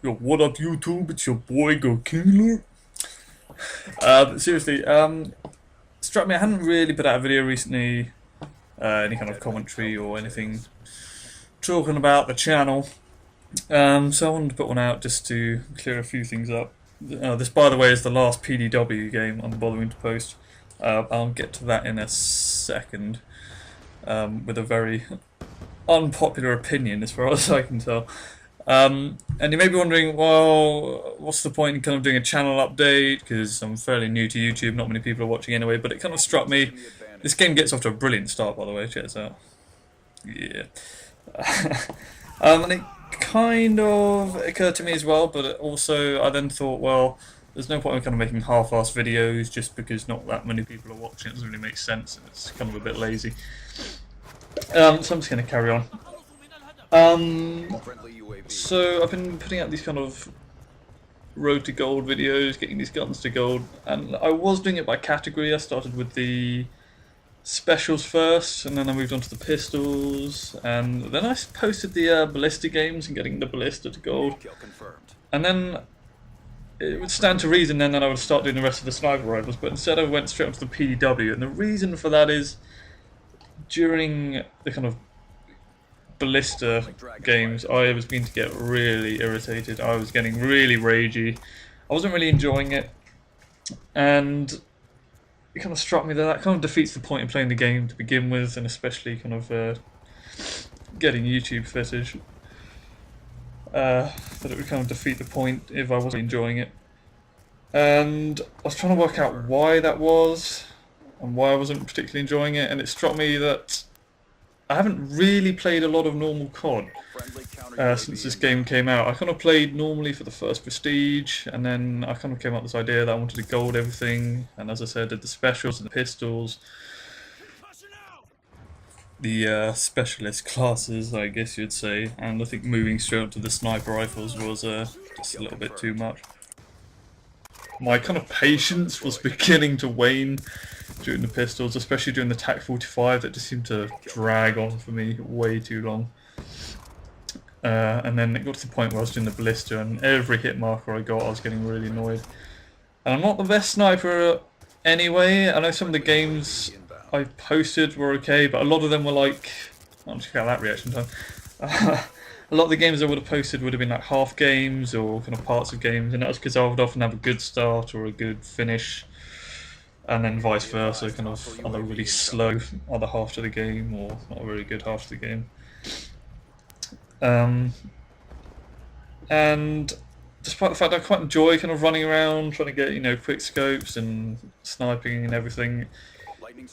Yo, what up, YouTube? It's your boy Go Kingler. But seriously, struck me. I hadn't really put out a video recently, any kind of commentary or anything talking about the channel. So I wanted to put one out just to clear a few things up. This, by the way, is the last PDW game I'm bothering to post. I'll get to that in a second, with a very unpopular opinion, as far as I can tell. And you may be wondering, well, what's the point in kind of doing a channel update? Because I'm fairly new to YouTube, not many people are watching anyway. But it kind of struck me. This game gets off to a brilliant start, by the way. Check this out. Yeah. And it kind of occurred to me as well, but also I then thought, well, there's no point in kind of making half-assed videos just because not that many people are watching. It doesn't really make sense, and it's kind of a bit lazy. So I'm just going to carry on. So I've been putting out these kind of road to gold videos, getting these guns to gold, and I was doing it by category. I started with the specials first, and then I moved on to the pistols, and then I posted the ballista games and getting the ballista to gold. And then it would stand to reason then that I would start doing the rest of the sniper rifles, but instead I went straight onto the PDW, and the reason for that is during the kind of ballista games, I was beginning to get really irritated. I was getting really ragey. I wasn't really enjoying it, and it kind of struck me that that kind of defeats the point of playing the game to begin with, and especially kind of getting YouTube footage. That it would kind of defeat the point if I wasn't enjoying it. And I was trying to work out why that was, and why I wasn't particularly enjoying it, and it struck me that I haven't really played a lot of normal COD since this game came out. I kind of played normally for the first Prestige, and then I kind of came up with this idea that I wanted to gold everything, and as I said, did the specials and the pistols, the specialist classes, I guess you'd say, and I think moving straight up to the sniper rifles was just a little bit too much. My kind of patience was beginning to wane during the pistols, especially during the TAC 45, that just seemed to drag on for me way too long. And then it got to the point where I was doing the ballista, and every hit marker I got I was getting really annoyed. And I'm not the best sniper anyway. I know some of the games I posted were okay, but a lot of them were like, I'll check out that reaction time. A lot of the games I would have posted would have been like half games or kind of parts of games, and that was because I would often have a good start or a good finish, and then vice versa, kind of either really slow other half to the game or not a very good half to the game. And despite the fact I quite enjoy kind of running around trying to get, you know, quick scopes and sniping and everything,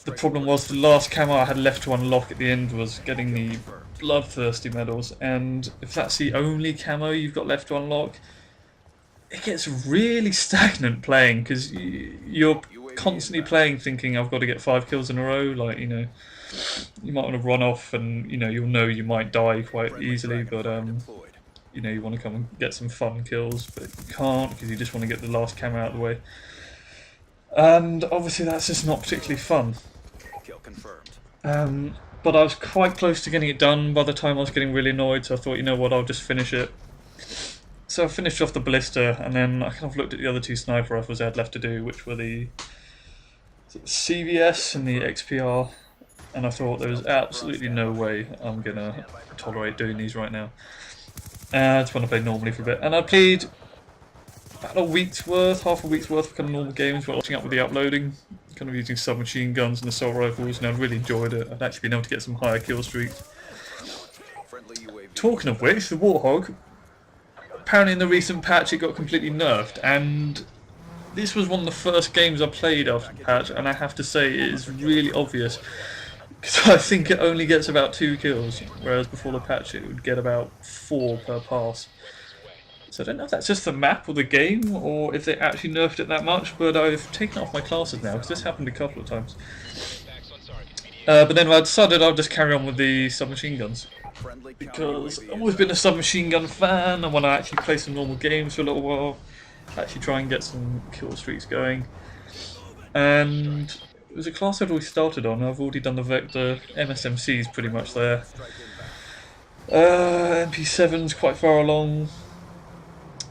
the problem was the last camo I had left to unlock at the end was getting the bloodthirsty medals, and if that's the only camo you've got left to unlock, it gets really stagnant playing, because you're constantly playing thinking I've got to get 5 kills in a row. Like, you know, you might want to run off and, you know, you'll know you might die quite easily, but you know, you want to come and get some fun kills, but you can't because you just want to get the last camo out of the way. And obviously that's just not particularly fun. But I was quite close to getting it done by the time I was getting really annoyed, so I thought, you know what, I'll just finish it. So I finished off the ballista, and then I kind of looked at the other 2 sniper rifles I had left to do, which were the CVS and the XPR, and I thought there was absolutely no way I'm gonna tolerate doing these right now. I just want to play normally for a bit, and I played about a week's worth, half a week's worth of kind of normal games while watching up with the uploading, kind of using submachine guns and assault rifles, and I really enjoyed it. I'd actually been able to get some higher kill streaks. Talking of which, the Warthog, apparently in the recent patch it got completely nerfed, and this was one of the first games I played after the patch, and I have to say it is really obvious, because I think it only gets about 2 kills, whereas before the patch it would get about 4 per pass. So I don't know if that's just the map or the game, or if they actually nerfed it that much, but I've taken off my classes now, because this happened a couple of times. But then I decided I'll just carry on with the submachine guns, because I've always been a submachine gun fan. I want to actually play some normal games for a little while, actually try and get some kill streaks going. And it was a class I'd already started on. I've already done the Vector, MSMC's pretty much there. MP7's quite far along.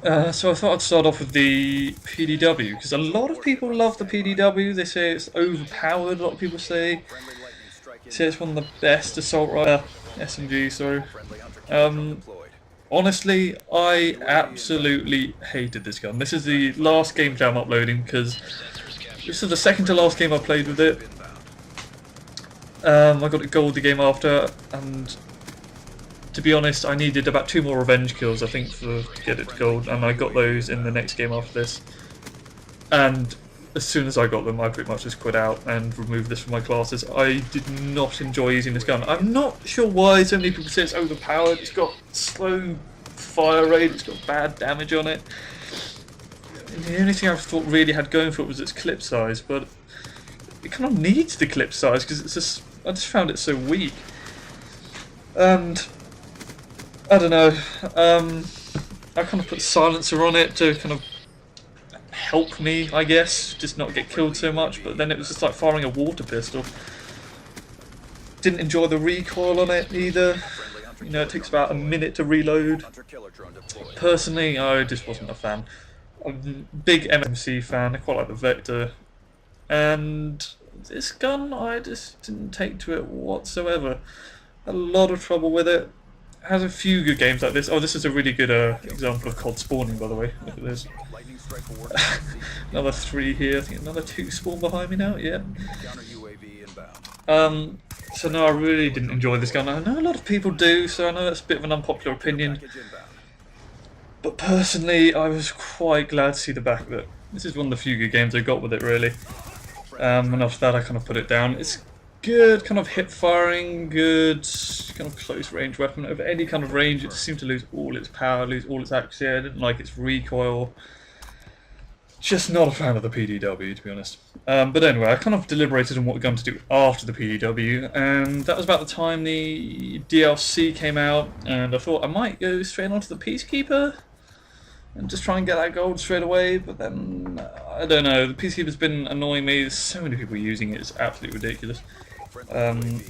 So I thought I'd start off with the PDW, because a lot of people love the PDW. They say it's overpowered, a lot of people say. They say it's one of the best assault rifle SMG, sorry. Honestly, I absolutely hated this gun. This is the last gameplay I'm uploading, because this is the second to last game I played with it. I got it gold the game after, and to be honest, I needed about 2 more revenge kills, I think, to get it to gold, and I got those in the next game after this. And as soon as I got them, I pretty much just quit out and removed this from my classes. I did not enjoy using this gun. I'm not sure why so many people say it's overpowered. It's got slow fire rate, it's got bad damage on it. And the only thing I thought really had going for it was its clip size, but it kind of needs the clip size because it's just, I just found it so weak. And I don't know, I kind of put silencer on it to kind of help me, I guess, just not get killed so much, but then it was just like firing a water pistol. Didn't enjoy the recoil on it either. You know, it takes about a minute to reload. Personally, I just wasn't a fan. I'm a big MMC fan, I quite like the Vector. And this gun, I just didn't take to it whatsoever. A lot of trouble with it. Has a few good games like this. Oh, this is a really good example of COD spawning, by the way. Look at this. Another 3 here. I think another 2 spawn behind me now. Yeah. So no, I really didn't enjoy this gun. I know a lot of people do, so I know that's a bit of an unpopular opinion. But personally, I was quite glad to see the back of it. This is one of the few good games I got with it, really. And after that, I kind of put it down. It's good kind of hip firing, good kind of close range weapon. Over any kind of range, it just seemed to lose all its power, lose all its accuracy. I didn't like its recoil. Just not a fan of the PDW, to be honest. But anyway, I kind of deliberated on what gun to do after the PDW, and that was about the time the DLC came out, and I thought I might go straight onto the Peacekeeper and just try and get that gold straight away, but then, I don't know, the Peacekeeper's been annoying me. There's so many people using it, it's absolutely ridiculous. And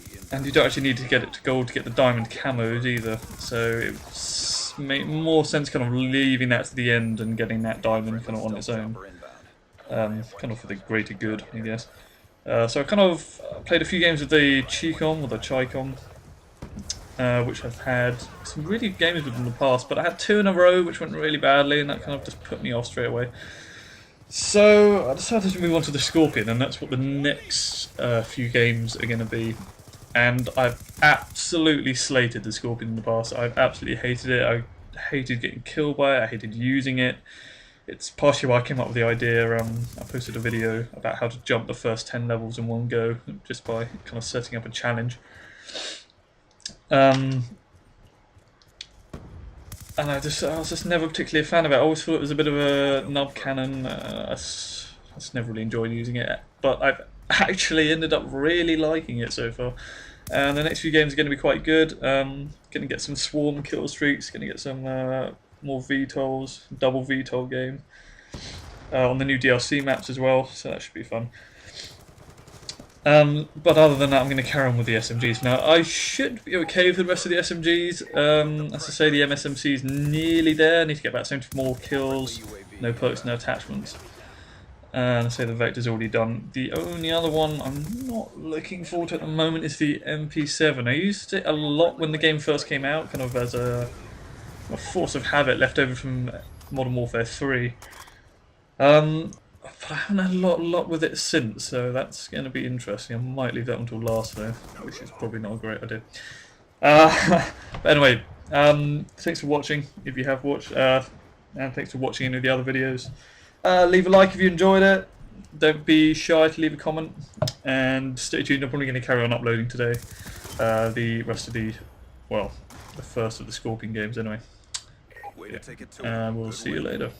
you don't actually need to get it to gold to get the diamond camos either, so it made more sense kind of leaving that to the end and getting that diamond kind of on its own. Kind of for the greater good, I guess. So I kind of played a few games with the Chicom, or the Chicom, which I've had some really good games with in the past, but I had 2 in a row which went really badly, and that kind of just put me off straight away. So I decided to move on to the Scorpion, and that's what the next few games are going to be. And I've absolutely slated the Scorpion in the past. I've absolutely hated it. I hated getting killed by it. I hated using it. It's partially why I came up with the idea. I posted a video about how to jump the first 10 levels in one go, just by kind of setting up a challenge. And I was just never particularly a fan of it. I always thought it was a bit of a nub cannon. I just never really enjoyed using it, but I've actually ended up really liking it so far. And the next few games are going to be quite good. Going to get some swarm kill streaks. Going to get some more VTOLs, double VTOL game on the new DLC maps as well. So that should be fun. But other than that, I'm going to carry on with the SMGs now. I should be okay with the rest of the SMGs. As I say, the MSMC is nearly there. I need to get about 70 more kills. No perks, no attachments. And I say the Vector's already done. The only other one I'm not looking forward to at the moment is the MP7. I used it a lot when the game first came out, kind of as a force of habit left over from Modern Warfare 3. But I haven't had a lot with it since, so that's going to be interesting. I might leave that until last though, which is probably not a great idea. But anyway, thanks for watching, if you have watched, and thanks for watching any of the other videos. Leave a like if you enjoyed it. Don't be shy to leave a comment, and stay tuned. I'm probably going to carry on uploading today. The rest of the first of the Scorpion games anyway. Yeah. And we'll see you later.